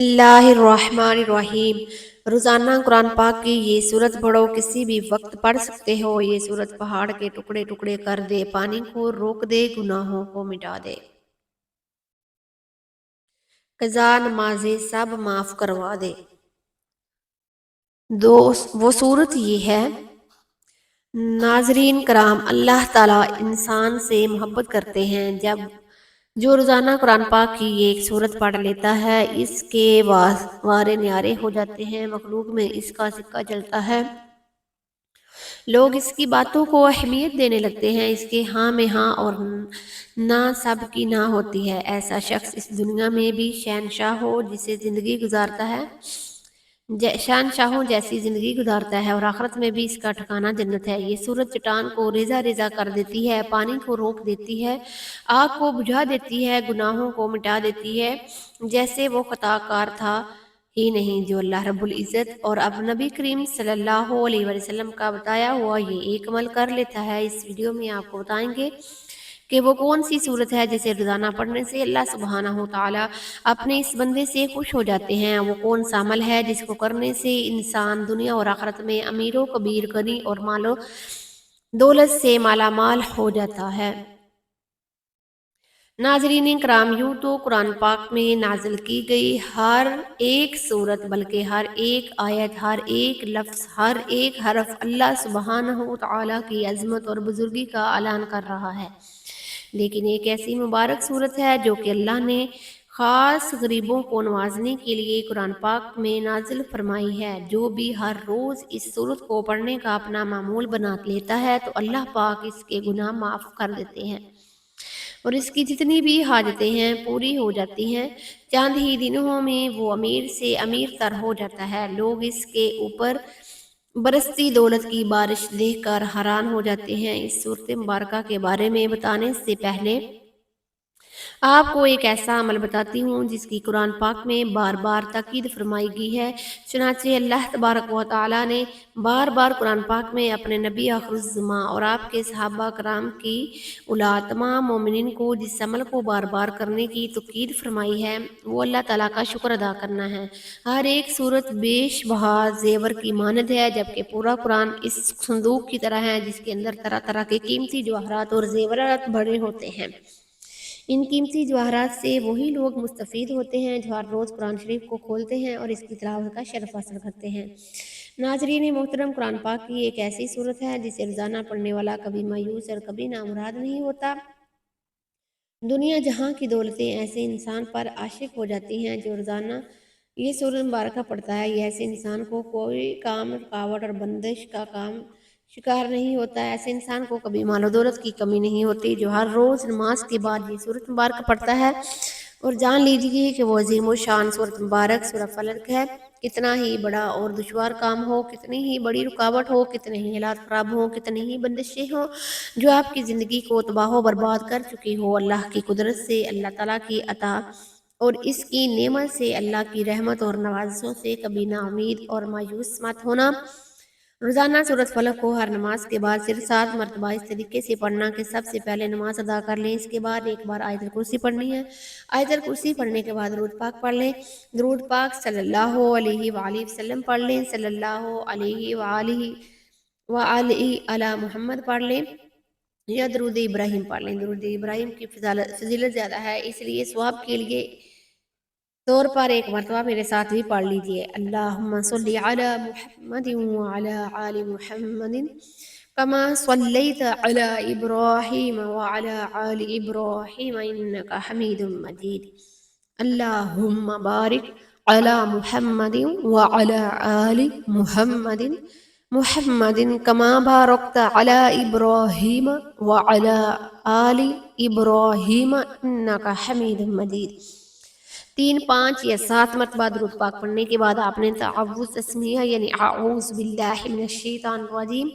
اللہ الرحمن الرحیم۔ روزانہ قرآن پاک کی یہ سورت پڑھو، کسی بھی وقت پڑھ سکتے ہو۔ یہ سورت پہاڑ کے ٹکڑے ٹکڑے کر دے، پانی کو روک دے، گناہوں کو مٹا دے، قضا نمازیں سب معاف کروا دے۔ وہ سورت یہ ہے۔ ناظرین کرام، اللہ تعالیٰ انسان سے محبت کرتے ہیں۔ جو روزانہ قرآن پاک کی یہ ایک سورت پڑھ لیتا ہے، اس کے وارے نیارے ہو جاتے ہیں، مخلوق میں اس کا سکہ چلتا ہے، لوگ اس کی باتوں کو اہمیت دینے لگتے ہیں، اس کے ہاں میں ہاں اور نہ سب کی نہ ہوتی ہے۔ ایسا شخص اس دنیا میں بھی شہنشاہ ہو جسے زندگی گزارتا ہے، شہنشاہوں جیسی زندگی گزارتا ہے، اور آخرت میں بھی اس کا ٹھکانہ جنت ہے۔ یہ سورت چٹان کو ریزہ ریزہ کر دیتی ہے، پانی کو روک دیتی ہے، آگ کو بجھا دیتی ہے، گناہوں کو مٹا دیتی ہے، جیسے وہ خطا کار تھا ہی نہیں جو اللہ رب العزت اور اب نبی کریم صلی اللہ علیہ وسلم کا بتایا ہوا یہ ایک عمل کر لیتا ہے۔ اس ویڈیو میں آپ کو بتائیں گے کہ وہ کون سی صورت ہے جسے روزانہ پڑھنے سے اللہ سبحانہ تعالیٰ اپنے اس بندے سے خوش ہو جاتے ہیں۔ وہ کون سا عمل ہے جس کو کرنے سے انسان دنیا اور آخرت میں امیر و کبیر، غنی اور مال و دولت سے مالا مال ہو جاتا ہے۔ ناظرین کرام، یوں تو قرآن پاک میں نازل کی گئی ہر ایک سورت، بلکہ ہر ایک آیت، ہر ایک لفظ، ہر ایک حرف اللہ سبحانہ تعالیٰ کی عظمت اور بزرگی کا اعلان کر رہا ہے، لیکن ایک ایسی مبارک سورت ہے جو کہ اللہ نے خاص غریبوں کو نوازنے کے لیے قرآن پاک میں نازل فرمائی ہے۔ جو بھی ہر روز اس سورت کو پڑھنے کا اپنا معمول بنا لیتا ہے تو اللہ پاک اس کے گناہ معاف کر دیتے ہیں اور اس کی جتنی بھی حاجتیں ہیں پوری ہو جاتی ہیں۔ چند ہی دنوں میں وہ امیر سے امیر تر ہو جاتا ہے۔ لوگ اس کے اوپر برستی دولت کی بارش دیکھ کر حیران ہو جاتے ہیں۔ اس سورت مبارکہ کے بارے میں بتانے سے پہلے آپ کو ایک ایسا عمل بتاتی ہوں جس کی قرآن پاک میں بار بار تاکید فرمائی گئی ہے۔ چنانچہ اللہ تبارک و تعالیٰ نے بار بار قرآن پاک میں اپنے نبی آخر الزماں اور آپ کے صحابہ کرام کی اولاد تمام مومنین کو جس عمل کو بار بار کرنے کی تاکید فرمائی ہے وہ اللہ تعالیٰ کا شکر ادا کرنا ہے۔ ہر ایک صورت بیش بہا زیور کی مانند ہے، جبکہ پورا قرآن اس صندوق کی طرح ہے جس کے اندر طرح طرح کے قیمتی جواہرات اور زیورات بھرے ہوتے ہیں۔ ان قیمتی جواہرات سے وہی لوگ مستفید ہوتے ہیں جو ہر روز قرآن شریف کو کھولتے ہیں اور اس کی تلاوت کا شرف حاصل کرتے ہیں۔ ناظرین محترم، قرآن پاک کی ایک ایسی صورت ہے جسے روزانہ پڑھنے والا کبھی مایوس اور کبھی نامراد نہیں ہوتا۔ دنیا جہاں کی دولتیں ایسے انسان پر عاشق ہو جاتی ہیں جو روزانہ یہ سورت مبارکہ پڑھتا ہے، یہ ایسے انسان کو کوئی کام، رکاوٹ اور بندش کا کام شکار نہیں ہوتا۔ ایسے انسان کو کبھی مال و دولت کی کمی نہیں ہوتی جو ہر روز نماز کے بعد یہ سورت مبارکہ پڑھتا ہے، اور جان لیجیے کہ وہ عظیم و شان سورت مبارک سورہ فلق ہے۔ کتنا ہی بڑا اور دشوار کام ہو، کتنی ہی بڑی رکاوٹ ہو، کتنے ہی حالات خراب ہوں، کتنی ہی بندشیں ہوں جو آپ کی زندگی کو تباہ و برباد کر چکی ہو، اللہ کی قدرت سے، اللہ تعالیٰ کی عطا اور اس کی نعمت سے، اللہ کی رحمت اور نوازشوں سے کبھی نا امید اور مایوس مت ہونا۔ روزانہ سورت فلق کو ہر نماز کے بعد صرف 7 مرتبہ اس طریقے سے پڑھنا کہ سب سے پہلے نماز ادا کر لیں، اس کے بعد ایک بار آیت الکرسی پڑھنی ہے، آیت الکرسی پڑھنے کے بعد درود پاک پڑھ لیں، درود پاک صلی اللہ علیہ وآلہ وسلم پڑھ لیں، صلی اللہ علیہ وآلہ علی محمد پڑھ لیں، یا درود ابراہیم پڑھ لیں۔ درود ابراہیم کی فضیلت زیادہ ہے، اس لیے ثواب کے لیے طور پر ایک مرتبہ میرے ساتھ بھی پڑھ لیجئے۔ اللہم صلی علی محمد وعلی آل محمد کما صلیت علی ابراہیم وعلی آل ابراہیم انکا حمید مجید۔ اللہم بارک علی محمد وعلی آل محمد کما بارکت علی ابراہیم وعلی آل ابراہیم انکا حمید مجید۔ 3، 5 یا 7 مرتبہ درود پاک پڑھنے کے بعد آپ نے تعوذ تسمیہ یعنی اعوذ باللہ من الشیطان الرجیم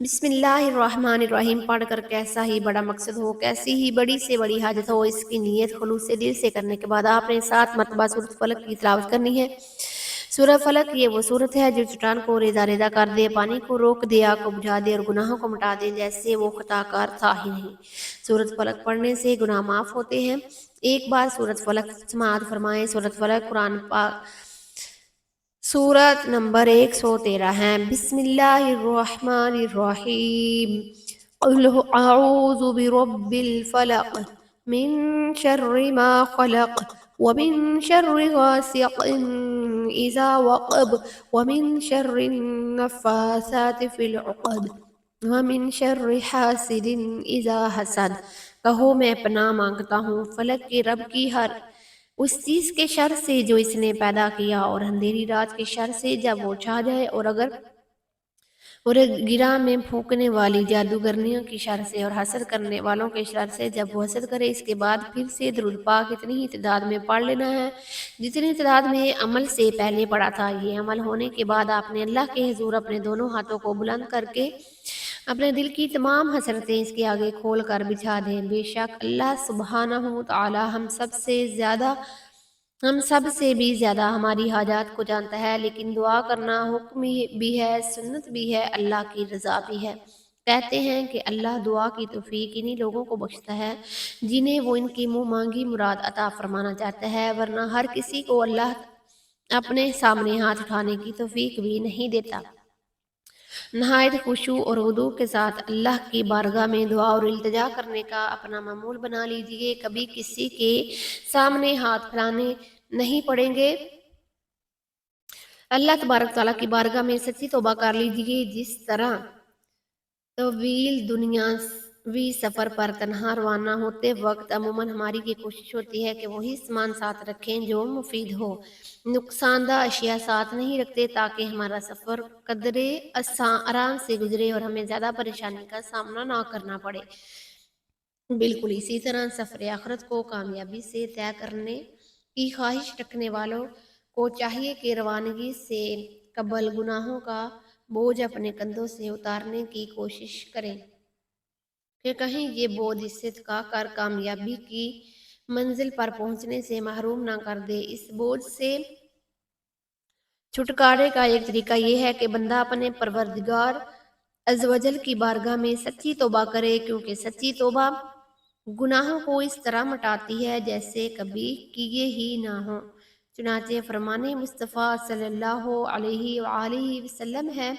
بسم اللہ الرحمن الرحیم پڑھ کر کیسا ہی بڑا مقصد ہو، کیسی ہی بڑی سے بڑی حاجت ہو، اس کی نیت خلوص دل سے کرنے کے بعد آپ نے 7 مرتبہ سورۃ فلق کی تلاوت کرنی ہے۔ سورہ فلق یہ وہ صورت ہے جو چٹان کو ریزہ ریزہ کر دے، پانی کو روک دے، آگ کو بجھا دے اور گناہوں کو مٹا دے، جیسے وہ خطا کار تھا ہی نہیں۔ سورت فلق پڑھنے سے گناہ معاف ہوتے ہیں۔ ایک بار سورت فلق سماعت فرمائیں۔ سورت فلق قرآن پاک سورت نمبر 113 ہے۔ بسم اللہ الرحمن الرحیم۔ قل اعوذ برب الفلق من شر ما خلق ومن شر غاسق اذا وقب ومن شر النفاثات في العقد ومن شر حاسد اذا حسد۔ کہو میں پناہ مانگتا ہوں فلک کے رب کی ہر اس چیز کے شر سے جو اس نے پیدا کیا، اور اندھیری رات کے شر سے جب وہ چھا جائے، اور گرہ میں پھونکنے والی جادوگرنیوں کی شر سے، اور حسد کرنے والوں کے شر سے جب وہ حسد کرے۔ اس کے بعد پھر سے درود پاک اتنی ہی تعداد میں پڑھ لینا ہے جتنی تعداد میں عمل سے پہلے پڑھا تھا۔ یہ عمل ہونے کے بعد آپ نے اللہ کے حضور اپنے دونوں ہاتھوں کو بلند کر کے اپنے دل کی تمام حسرتیں اس کے آگے کھول کر بچھا دیں۔ بے شک اللہ سبحانہ وتعالی ہم سب سے بھی زیادہ ہماری حاجات کو جانتا ہے، لیکن دعا کرنا حکم بھی ہے، سنت بھی ہے، اللہ کی رضا بھی ہے۔ کہتے ہیں کہ اللہ دعا کی توفیق انہی لوگوں کو بخشتا ہے جنہیں وہ ان کی منہ مانگی مراد عطا فرمانا چاہتا ہے، ورنہ ہر کسی کو اللہ اپنے سامنے ہاتھ اٹھانے کی توفیق بھی نہیں دیتا۔ نہایت خشوع اور وضو کے ساتھ اللہ کی بارگاہ میں دعا اور التجا کرنے کا اپنا معمول بنا لیجئے۔ کبھی کسی کے سامنے ہاتھ پھیلانے نہیں پڑیں گے۔ اللہ تبارک تعالیٰ کی بارگاہ میں سچی توبہ کر لیجئے۔ جس طرح طویل دنیاوی سفر پر تنہا روانہ ہوتے وقت عموماً ہماری یہ کوشش ہوتی ہے کہ وہی سامان ساتھ رکھیں جو مفید ہو، نقصان دہ اشیاء ساتھ نہیں رکھتے تاکہ ہمارا سفر قدرے آرام سے گزرے اور ہمیں زیادہ پریشانی کا سامنا نہ کرنا پڑے۔ بالکل اسی طرح سفر آخرت کو کامیابی سے طے کرنے کی خواہش رکھنے والوں کو چاہیے کہ روانگی سے قبل گناہوں کا بوجھ اپنے کندھوں سے اتارنے کی کوشش کریں کہ کہیں یہ بوجھ اس سے تھکا کر کامیابی کی منزل پر پہنچنے سے محروم نہ کر دے۔ اس بوجھ سے چھٹکارے کا ایک طریقہ یہ ہے کہ بندہ اپنے پروردگار عزوجل کی بارگاہ میں سچی توبہ کرے، کیونکہ سچی توبہ گناہوں کو اس طرح مٹاتی ہے جیسے کبھی کیے ہی نہ ہوں۔ چنانچہ فرمان مصطفیٰ صلی اللہ علیہ وآلہ وسلم ہے،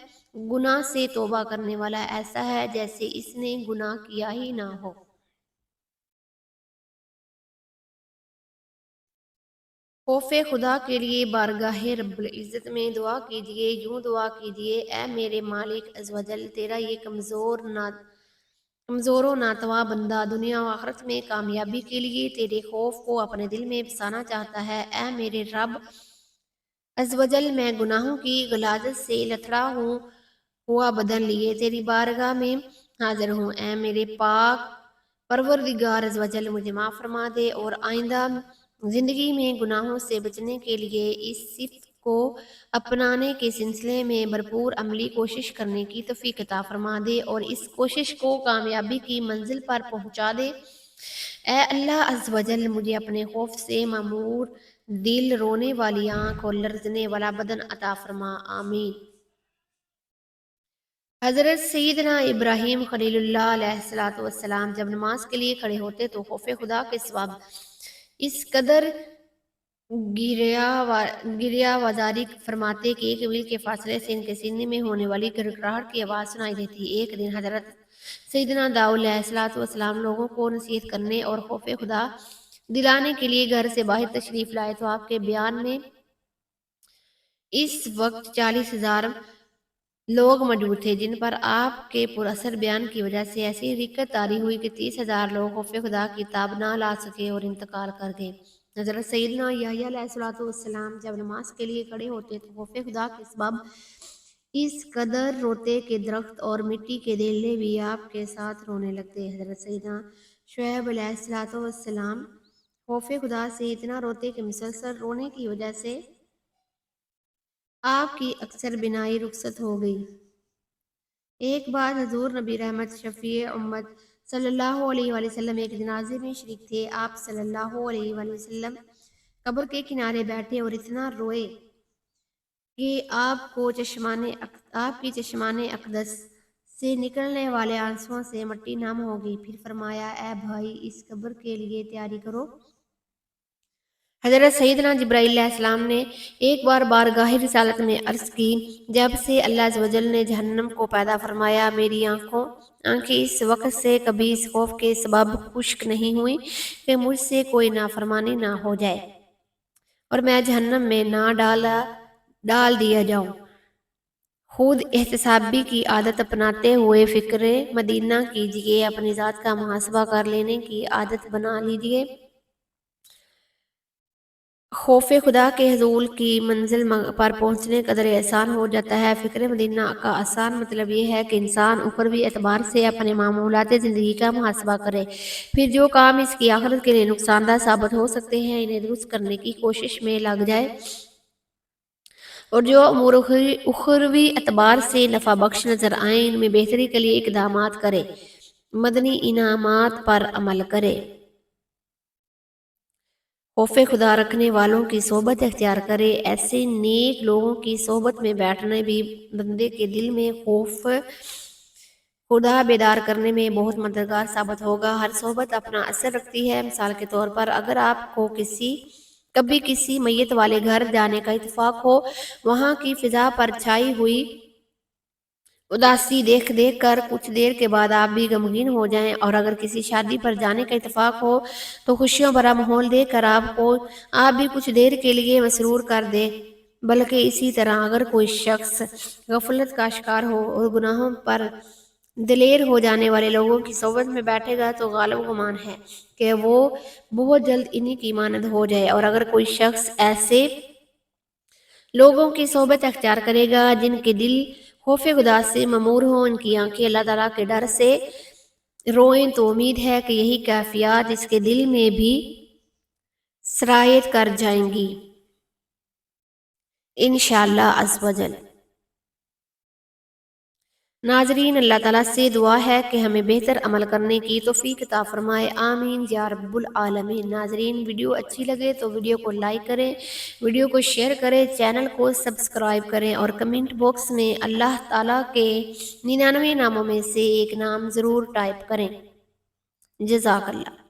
گناہ سے توبہ کرنے والا ایسا ہے جیسے اس نے گناہ کیا ہی نہ ہو۔ خوف خدا کے لیے بارگاہ رب العزت میں دعا کیجئے۔ یوں دعا کیجئے: اے میرے مالک عزوجل، تیرا یہ کمزور و ناتواں بندہ دنیا و آخرت میں کامیابی کے لیے تیرے خوف کو اپنے دل میں بسانا چاہتا ہے۔ اے میرے رب عزوجل، میں گناہوں کی غلاظت سے لتھڑا ہوا بدن لیے تیری بارگاہ میں حاضر ہوں۔ اے میرے پاک پروردگار عزوجل، مجھے معاف فرما دے اور آئندہ زندگی میں گناہوں سے بچنے کے لیے اس صفت کو اپنانے کے سلسلے میں بھرپور عملی کوشش کرنے کی توفیق عطا فرما دے اور اس کوشش کو کامیابی کی منزل پر پہنچا دے۔ اے اللہ عزوجل، مجھے اپنے خوف سے معمور دل، رونے والی آنکھ اور لرزنے والا بدن عطا فرما۔ آمین۔ حضرت سیدنا ابراہیم خلیل اللہ علیہ السلام جب نماز کے لیے کھڑے ہوتے تو خوف خدا کے سبب اس قدر گریہ وزاری فرماتے کہ ایک میل کے فاصلے سے ان کے سینے میں ہونے والی گڑگڑاہٹ کی آواز سنائی دیتی۔ ایک دن حضرت سیدنا داؤد علیہ السلام لوگوں کو نصیحت کرنے اور خوف خدا دلانے کے لیے گھر سے باہر تشریف لائے تو آپ کے بیان میں اس وقت 40,000 لوگ موجود تھے، جن پر آپ کے پر اثر بیان کی وجہ سے ایسی حقیقت طاری ہوئی کہ 30,000 لوگ خوف خدا کی تاب نہ لا سکے اور انتقال کر گئے۔ حضرت سیدنا یحییٰ علیہ السلام جب نماز کے لیے کھڑے ہوتے تو خوف خدا کے سبب اس قدر روتے کہ درخت اور مٹی کے دلے بھی آپ کے ساتھ رونے لگتے۔ حضرت سیدنا شعیب علیہ السلام خوف خدا سے اتنا روتے کہ مسلسل رونے کی وجہ سے آپ کی اکثر بینائی رخصت ہو گئی۔ ایک بار حضور نبی رحمت شفیع امت صلی اللہ علیہ وآلہ وسلم ایک جنازے میں شریک تھے۔ آپ صلی اللہ علیہ وآلہ وسلم قبر کے کنارے بیٹھے اور اتنا روئے کہ آپ کی چشمان اقدس سے نکلنے والے آنسوؤں سے مٹی نم ہوگی۔ پھر فرمایا اے بھائی اس قبر کے لیے تیاری کرو۔ حضرت سیدنا جبرائیل علیہ السلام نے ایک بار بارگاہ رسالت میں عرض کی، جب سے اللہ عز و جل نے جہنم کو پیدا فرمایا میری آنکھیں اس وقت سے کبھی اس خوف کے سبب خشک نہیں ہوئی کہ مجھ سے کوئی نافرمانی نہ ہو جائے اور میں جہنم میں نہ ڈال دیا جاؤں۔ خود احتسابی کی عادت اپناتے ہوئے فکر مدینہ کیجئے، اپنی ذات کا محاسبہ کر لینے کی عادت بنا لیجئے۔ خوف خدا کے حصول کی منزل پر پہنچنے قدر آسان ہو جاتا ہے۔ فکر مدینہ کا آسان مطلب یہ ہے کہ انسان اخروی اعتبار سے اپنے معمولات زندگی کا محاسبہ کرے، پھر جو کام اس کی آخرت کے لیے نقصان دہ ثابت ہو سکتے ہیں انہیں درست کرنے کی کوشش میں لگ جائے، اور جو امور اخروی اعتبار سے نفع بخش نظر آئیں ان میں بہتری کے لیے اقدامات کرے، مدنی انعامات پر عمل کرے، خوف خدا رکھنے والوں کی صحبت اختیار کرے۔ ایسے نیک لوگوں کی صحبت میں بیٹھنا بھی بندے کے دل میں خوف خدا بیدار کرنے میں بہت مددگار ثابت ہوگا۔ ہر صحبت اپنا اثر رکھتی ہے۔ مثال کے طور پر اگر آپ کو کبھی کسی میت والے گھر جانے کا اتفاق ہو، وہاں کی فضا پر چھائی ہوئی اداسی دیکھ کر کچھ دیر کے بعد آپ بھی غمگین ہو جائیں، اور اگر کسی شادی پر جانے کا اتفاق ہو تو خوشیوں بھرا ماحول دیکھ کر آپ بھی کچھ دیر کے لیے مسرور کر دیں۔ بلکہ اسی طرح اگر کوئی شخص غفلت کا شکار ہو اور گناہوں پر دلیر ہو جانے والے لوگوں کی صحبت میں بیٹھے گا تو غالب گمان ہے کہ وہ بہت جلد انہی کی مانند ہو جائے، اور اگر کوئی شخص ایسے لوگوں کی صحبت اختیار کرے گا جن کے دل خوف خدا سے معمور ہوں، ان کی آنکھیں اللہ تعالیٰ کے ڈر سے روئیں، تو امید ہے کہ یہی کیفیات اس کے دل میں بھی سرایت کر جائیں گی انشاءاللہ عز و جل۔ ناظرین، اللہ تعالیٰ سے دعا ہے کہ ہمیں بہتر عمل کرنے کی توفیق عطا فرمائے، آمین یا رب العالمین۔ ناظرین، ویڈیو اچھی لگے تو ویڈیو کو لائک کریں، ویڈیو کو شیئر کریں، چینل کو سبسکرائب کریں، اور کمنٹ باکس میں اللہ تعالیٰ کے 99 ناموں میں سے ایک نام ضرور ٹائپ کریں۔ جزاک اللہ۔